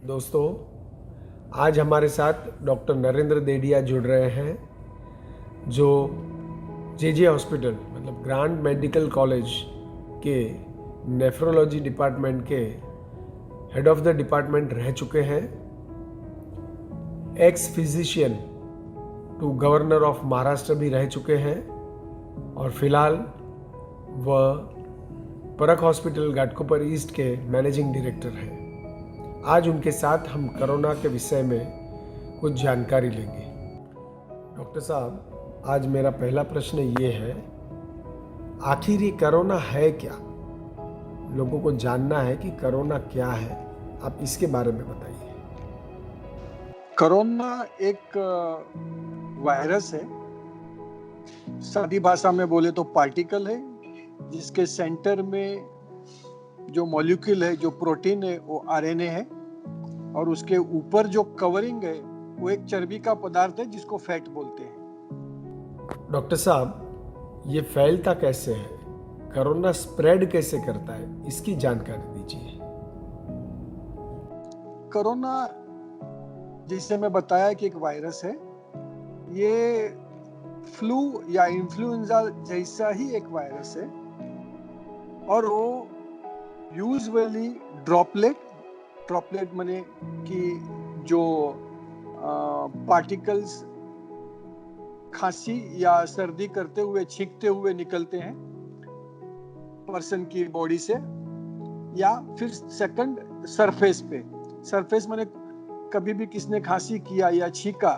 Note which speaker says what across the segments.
Speaker 1: दोस्तों, आज हमारे साथ डॉक्टर नरेंद्र देडिया जुड़ रहे हैं जो जे हॉस्पिटल मतलब ग्रांड मेडिकल कॉलेज के नेफ्रोलॉजी डिपार्टमेंट के हेड ऑफ द डिपार्टमेंट रह चुके हैं। Ex physician to governor of Maharashtra भी रह चुके हैं और फिलहाल वह परख हॉस्पिटल घाटकोपर ईस्ट के मैनेजिंग डायरेक्टर हैं। आज उनके साथ हम कोरोना के विषय में कुछ जानकारी लेंगे। डॉक्टर साहब, आज मेरा पहला प्रश्न ये है, आखिर ये कोरोना है क्या? लोगों को जानना है कि कोरोना क्या है, आप इसके बारे में बताइए।
Speaker 2: कोरोना एक वायरस है। सादी भाषा में बोले तो पार्टिकल है, जिसके सेंटर में जो मॉलिक्यूल है, जो प्रोटीन है, वो आरएनए है, और उसके ऊपर जो कवरिंग है वो एक चर्बी का पदार्थ है जिसको फैट बोलते हैं।
Speaker 1: डॉक्टर साहब, ये फैलता कैसे है? कोरोना स्प्रेड कैसे करता है, इसकी जानकारी दीजिए।
Speaker 2: कोरोना, जिसे मैं बताया कि एक वायरस है, ये फ्लू या इन्फ्लुएंजा जैसा ही एक वायरस है, और वो यूजुअली ड्रॉपलेट माने कि जो पार्टिकल्स खांसी या सर्दी करते हुए, छींकते हुए निकलते हैं पर्सन की बॉडी से, या फिर सेकंड सरफेस माने कभी भी किसने खांसी किया या छींका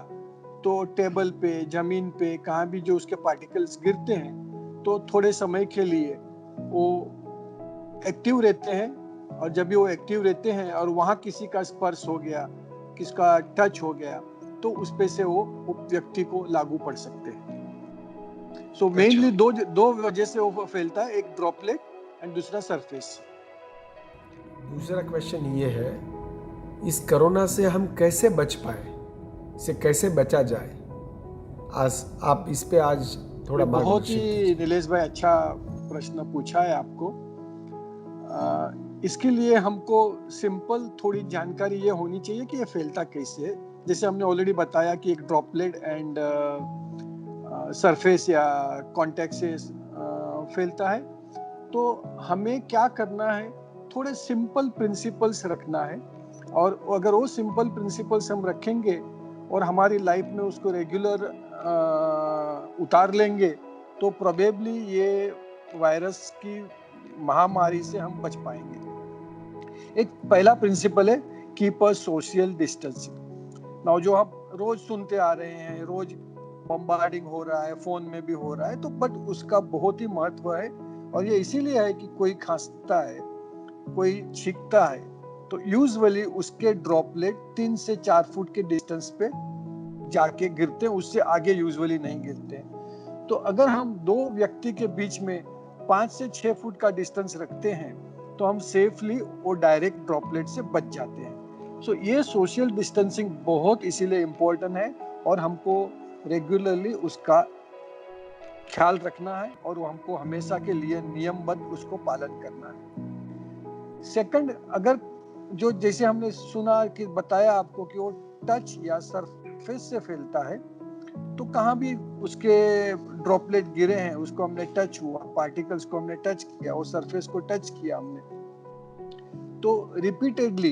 Speaker 2: तो टेबल पे, जमीन पे, कहाँ भी जो उसके पार्टिकल्स गिरते हैं तो थोड़े समय के लिए वो एक्टिव रहते हैं, और जब भी वो एक्टिव रहते हैं और वहाँ किसी का स्पर्श हो गया, किसका टच हो गया, तो उस पे से वो व्यक्ति को लागू पड़ सकते हैं। सो मेनली दो वजह से वो फैलता है, एक ड्रॉपलेट एंड दूसरा सरफेस।
Speaker 1: दूसरा क्वेश्चन ये है, इस कोरोना से हम कैसे बच पाए, इसे कैसे बचा जाए? आज आप इस पे आज थोड़ा
Speaker 2: बहुत ही नीलेश भाई अच्छा प्रश्न पूछा है आपको। इसके लिए हमको सिंपल थोड़ी जानकारी ये होनी चाहिए कि ये फैलता कैसे है। जैसे हमने ऑलरेडी बताया कि एक ड्रॉपलेट एंड सरफेस या कांटेक्ट से फैलता है। तो हमें क्या करना है, थोड़े सिंपल प्रिंसिपल्स रखना है, और अगर वो सिंपल प्रिंसिपल्स हम रखेंगे और हमारी लाइफ में उसको रेगुलर उतार लेंगे तो प्रोबेबली ये वायरस की महामारी से हम बच पाएंगे। एक पहला प्रिंसिपल है, keep a social distancing. Now जो हम रोज सुनते आ रहे हैं, रोज बम्बार्डिंग हो रहा है, फोन में भी हो रहा है, तो बट उसका बहुत ही महत्व है, और ये इसीलिए है कि कोई खांसता है, कोई छींकता है, तो यूजुअली उसके ड्रॉपलेट 3 से 4 फुट के डिस्टेंस पे जाके गिरते हैं, उससे आगे यूजुअली नहीं गिरते हैं। तो अगर हम दो व्यक्ति के बीच में 5 से 6 फुट का डिस्टेंस रखते हैं तो हम सेफली वो डायरेक्ट ड्रॉपलेट से बच जाते हैं। सो ये सोशल डिस्टेंसिंग बहुत इसीलिए इम्पोर्टेंट है, और हमको रेगुलरली उसका ख्याल रखना है, और वो हमको हमेशा के लिए नियमबद्ध उसको पालन करना है। सेकंड, अगर जो जैसे हमने सुना कि बताया आपको कि वो टच या सरफेस से फैलता है, तो कहाँ भी उसके ड्रॉपलेट गिरे हैं, उसको हमने टच हुआ, पार्टिकल्स को हमने टच किया, वो सरफेस को टच किया हमने, तो रिपीटेडली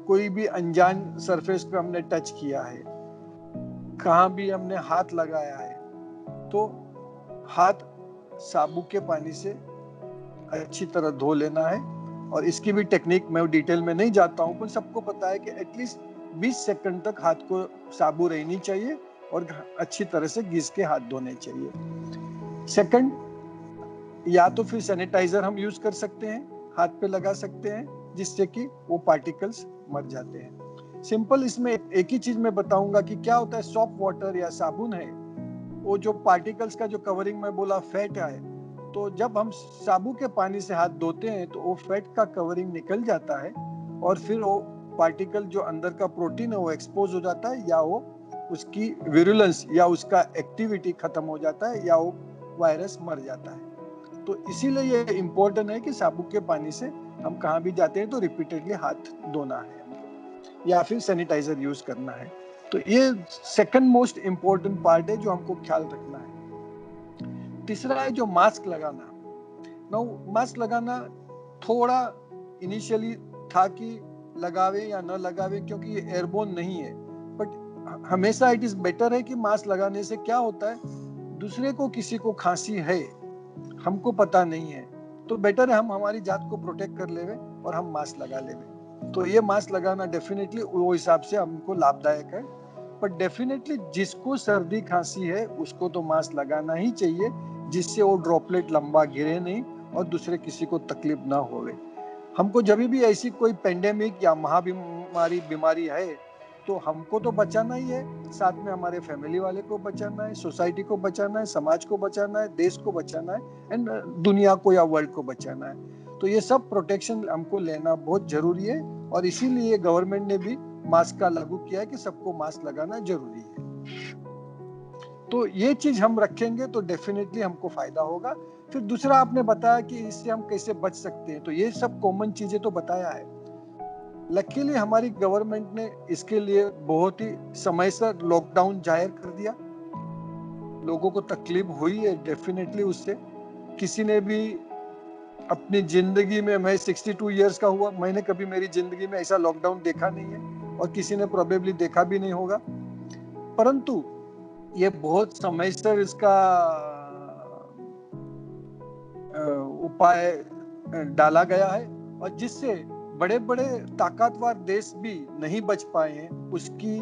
Speaker 2: कोई भी अनजान सरफेस पे हमने टच किया है, कहाँ भी हमने हाथ लगाया है, तो हाथ साबुन के पानी से अच्छी तरह धो लेना है। और इसकी भी टेक्निक मैं डिटेल में नहीं जाता हूँ, पर सबको पता है कि एटलीस्ट 20 सेकंड तक हाथ को साबुन रहनी चाहिए और अच्छी तरह से घिस के हाथ धोने चाहिए। सेकंड, या तो फिर सैनिटाइजर हम यूज कर सकते हैं, हाथ पे लगा सकते हैं, जिससे कि वो पार्टिकल्स मर जाते हैं। सिंपल इसमें एक ही चीज मैं बताऊंगा कि क्या होता है, सॉफ्ट वाटर या साबुन है, वो जो पार्टिकल्स का जो कवरिंग में बोला फैट है, तो जब हम साबुन के पानी से हाथ धोते हैं तो वो फैट का कवरिंग निकल जाता है, और फिर वो पार्टिकल जो अंदर का प्रोटीन है वो एक्सपोज हो जाता है, या वो उसकी विरुलेंस या उसका एक्टिविटी खत्म हो जाता है, या वो वायरस मर जाता है। तो इसीलिए ये इम्पोर्टेंट है कि साबुन के पानी से हम कहाँ भी जाते हैं तो रिपीटेडली हाथ धोना है हमको। या फिर सैनिटाइजर यूज करना है। तो ये सेकंड मोस्ट इम्पोर्टेंट पार्ट है जो हमको ख्याल रखना है। तीसरा है जो मास्क लगाना। मास्क लगाना थोड़ा इनिशियली था कि लगावे या न लगावे, क्योंकि ये एयरबोर्न नहीं है, बट हमेशा इट इज बेटर है कि मास्क लगाने से क्या होता है, दूसरे को किसी को खांसी है, हमको पता नहीं है, तो बेटर है हम हमारी जात को प्रोटेक्ट कर लेवे और हम मास्क लगा लेवे। तो ये मास्क लगाना डेफिनेटली वो हिसाब से हमको लाभदायक है। पर डेफिनेटली जिसको सर्दी खांसी है उसको तो मास्क लगाना ही चाहिए, जिससे वो ड्रॉपलेट लंबा गिरे नहीं और दूसरे किसी को तकलीफ ना होवे। हमको जब भी ऐसी कोई पेंडेमिक या बीमारी है तो हमको तो बचाना ही है, साथ में हमारे फैमिली वाले को बचाना है, सोसाइटी को बचाना है, समाज को बचाना है, देश को बचाना है एंड दुनिया को या वर्ल्ड को बचाना है। तो ये सब प्रोटेक्शन हमको लेना बहुत जरूरी है और इसीलिए गवर्नमेंट ने भी मास्क का लागू किया है कि सबको मास्क लगाना जरूरी है। तो ये चीज हम रखेंगे तो डेफिनेटली हमको फायदा होगा। फिर दूसरा आपने बताया कि इससे हम कैसे बच सकते हैं, तो ये सब कॉमन चीजें तो बताया है। लकीली हमारी गवर्नमेंट ने इसके लिए बहुत ही समय से लॉकडाउन जाहिर कर दिया। लोगों को तकलीफ हुई है डेफिनेटली उससे। किसी ने भी अपनी जिंदगी में, मैं 62 इयर्स का हुआ, मैंने कभी मेरी जिंदगी में ऐसा लॉकडाउन देखा नहीं है और किसी ने प्रोबेबली देखा भी नहीं होगा। परंतु ये बहुत समय से इसका उपाय डाला गया है और जिससे बड़े बड़े ताकतवर देश भी नहीं बच पाए हैं। उसकी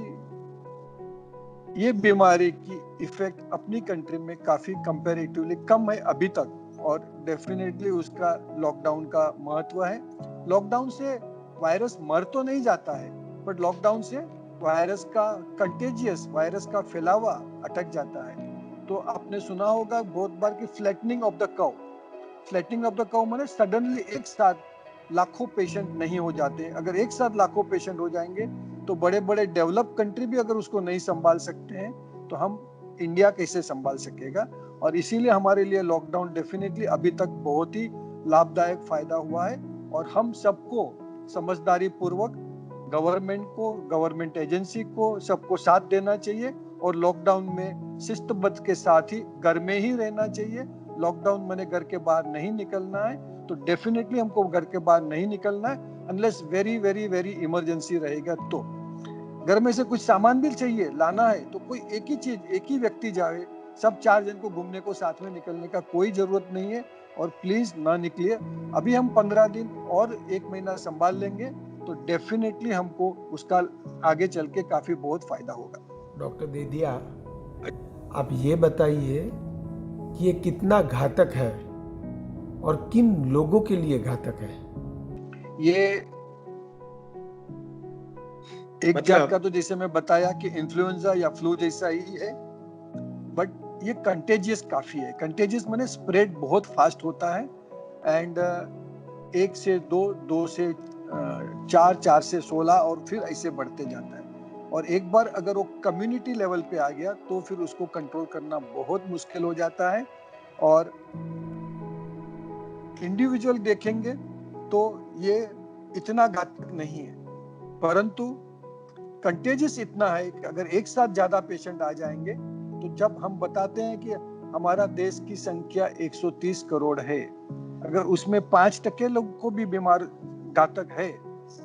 Speaker 2: ये बीमारी की इफेक्ट अपनी कंट्री में काफी कंपैरेटिवली कम है अभी तक और डेफिनेटली उसका लॉकडाउन का महत्व है। लॉकडाउन से वायरस मर तो नहीं जाता है, बट लॉकडाउन से वायरस का कंटेजियस वायरस का फैलावा अटक जाता है। तो आपने सुना होगा बहुत बार कि flattening of the curve. Flattening of the curve माने सडनली एक साथ लाखों पेशेंट नहीं हो जाते। अगर एक साथ लाखों पेशेंट हो जाएंगे तो बड़े बड़े डेवलप कंट्री भी अगर उसको नहीं संभाल सकते हैं तो हम इंडिया कैसे संभाल सकेगा। और इसीलिए हमारे लिए लॉकडाउन डेफिनेटली अभी तक बहुत ही लाभदायक फायदा हुआ है और हम सबको समझदारी पूर्वक गवर्नमेंट को, गवर्नमेंट एजेंसी को, सबको साथ देना चाहिए और लॉकडाउन में शिस्तबद्ध के साथ ही घर में ही रहना चाहिए। लॉकडाउन मैंने घर के बाहर नहीं निकलना है, तो डेफिनेटली हमको घर के बाहर नहीं निकलना है unless very very very emergency रहेगा। तो घर में से कुछ सामान भी चाहिए लाना है तो कोई एक ही चीज, एक ही व्यक्ति जाए, सब 4 जन को घूमने को साथ में निकलने का कोई जरूरत नहीं है। और प्लीज ना निकलिए। अभी हम 15 दिन और 1 महीना संभाल लेंगे तो डेफिनेटली हमको उसका आगे चल के काफी बहुत फायदा होगा।
Speaker 1: डॉक्टर देदिया, आप ये बताइए कि ये कितना घातक है और किन लोगों के लिए घातक है?
Speaker 2: ये एक जात का तो जैसे मैं बताया कि इन्फ्लुएंजा या फ्लू जैसा ही है, बट ये कंटेजियस काफी है। कंटेजियस माने स्प्रेड बहुत फास्ट होता है एंड 1 से 2, 2 से 4, 4 से 16 और फिर ऐसे बढ़ते जाता है। और एक बार अगर वो कम्युनिटी लेवल पे आ गया तो फिर उसको कंट्रोल करना बहुत मुश्किल हो जाता है। और इंडिविजुअल देखेंगे तो ये इतना घातक नहीं है, परंतु कंटेजियस इतना है कि अगर एक साथ ज्यादा पेशेंट आ जाएंगे तो जब हम बताते हैं कि हमारा देश की संख्या 130 करोड़ है, अगर उसमें 5% लोग को भी बीमार घातक है,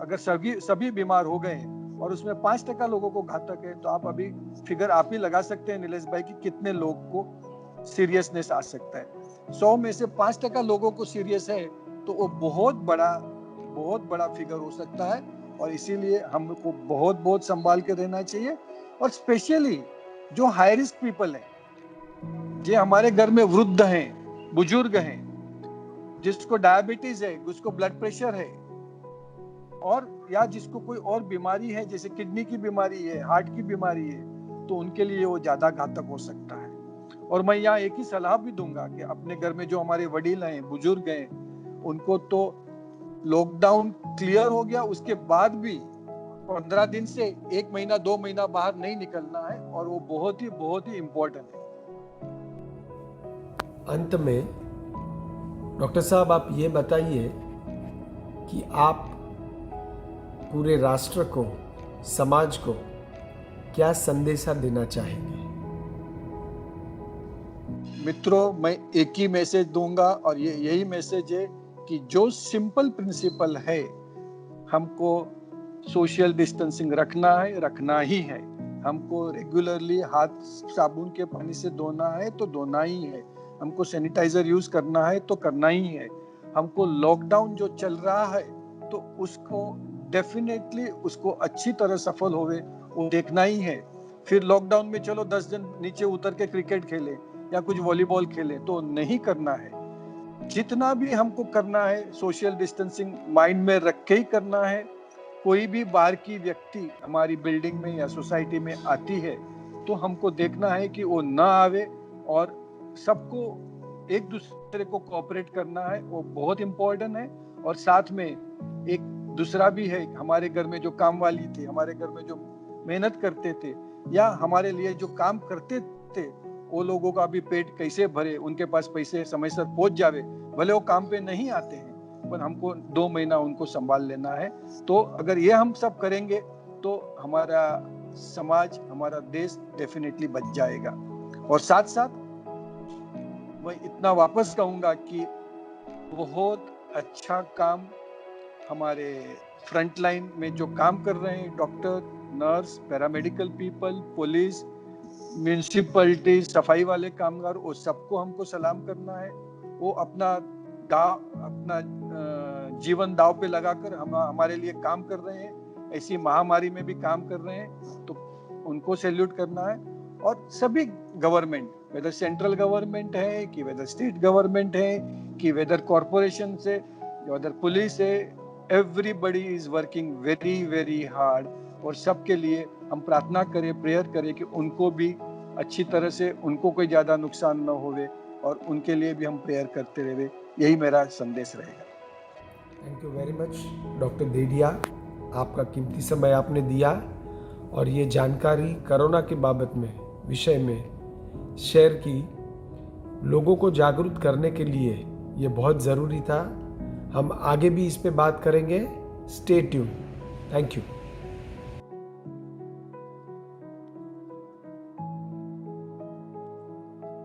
Speaker 2: अगर सभी बीमार हो गए और उसमें 5% लोगों को घातक है, तो आप अभी फिगर आप ही लगा सकते हैं नीलेश भाई कि कितने लोग को सीरियसनेस आ सकता है। 100 में से 5% लोगों को सीरियस है तो वो बहुत बड़ा फिगर हो सकता है। और इसीलिए हमको बहुत बहुत संभाल के रहना चाहिए। और स्पेशली जो हाई रिस्क पीपल हैं, जो हमारे घर में वृद्ध हैं, बुजुर्ग हैं, जिसको डायबिटीज है, जिसको ब्लड प्रेशर है और या जिसको कोई और बीमारी है जैसे किडनी की बीमारी है, हार्ट की बीमारी है, तो उनके लिए वो ज्यादा घातक हो सकता है। और मैं यहाँ एक ही सलाह भी दूंगा कि अपने घर में जो हमारे वडील हैं, बुजुर्ग हैं, उनको तो लॉकडाउन क्लियर हो गया उसके बाद भी 15 दिन से 1 महीना 2 महीना बाहर नहीं निकलना है और वो बहुत ही इम्पोर्टेंट है।
Speaker 1: अंत में डॉक्टर साहब आप ये बताइए कि आप पूरे राष्ट्र को समाज को क्या संदेशा देना चाहेंगे?
Speaker 2: मित्रों, मैं एक ही मैसेज दूंगा और यही मैसेज है कि जो सिंपल प्रिंसिपल है, हमको सोशल डिस्टेंसिंग रखना ही है। हमको रेगुलरली हाथ साबुन के पानी से धोना है तो धोना ही है। हमको सैनिटाइजर यूज करना है तो करना ही है। हमको लॉकडाउन जो चल रहा है तो उसको डेफिनेटली उसको अच्छी तरह सफल होवे वो देखना ही है। फिर लॉकडाउन में चलो 10 दिन नीचे उतर के क्रिकेट खेले या कुछ वॉलीबॉल खेले तो नहीं करना है। जितना भी हमको करना है सोशल डिस्टेंसिंग माइंड में रख के ही करना है। कोई भी बाहर की व्यक्ति हमारी बिल्डिंग में या सोसाइटी में आती है तो हमको देखना है कि वो ना आवे और सबको एक दूसरे को कोऑपरेट करना है, वो बहुत इम्पोर्टेंट है। और साथ में एक दूसरा भी है, हमारे घर में जो काम वाली थी, हमारे घर में जो मेहनत करते थे या हमारे लिए जो काम करते थे, वो लोगों का भी पेट कैसे भरे, उनके पास पैसे समय से पहुंच जावे। भले वो काम पे नहीं आते हैं पर हमको 2 महीना उनको संभाल लेना है। तो अगर ये हम सब करेंगे तो हमारा समाज, हमारा देश डेफिनेटली बच जाएगा। और साथ साथ मैं इतना वापस कहूंगा कि बहुत अच्छा काम हमारे फ्रंट लाइन में जो काम कर रहे हैं, doctor, nurse, paramedical people, police, municipality, सफाई वाले कामगार, वो सबको हमको सलाम करना है। वो अपना जीवन दाव पे लगाकर हमारे लिए काम कर रहे हैं। ऐसी महामारी में भी काम कर रहे हैं तो उनको सैल्यूट करना है। और सभी गवर्नमेंट, वेदर सेंट्रल गवर्नमेंट है कि वेदर स्टेट गवर्नमेंट है कि वेदर कॉरपोरेशन से, वेदर पुलिस है, everybody is working very very hard. और सबके लिए हम प्रार्थना करें, प्रेयर करें कि उनको भी अच्छी तरह से, उनको कोई ज़्यादा नुकसान न होवे और उनके लिए भी हम प्रेयर करते रहे। यही मेरा संदेश रहेगा।
Speaker 1: Thank you very much doctor Dedhia, आपका कीमती समय आपने दिया और ये जानकारी कोरोना के बाबत में विषय में शेयर की। लोगों को जागरूक करने के लिए ये बहुत ज़रूरी था। हम आगे भी इस पे बात करेंगे। Stay tune. Thank you.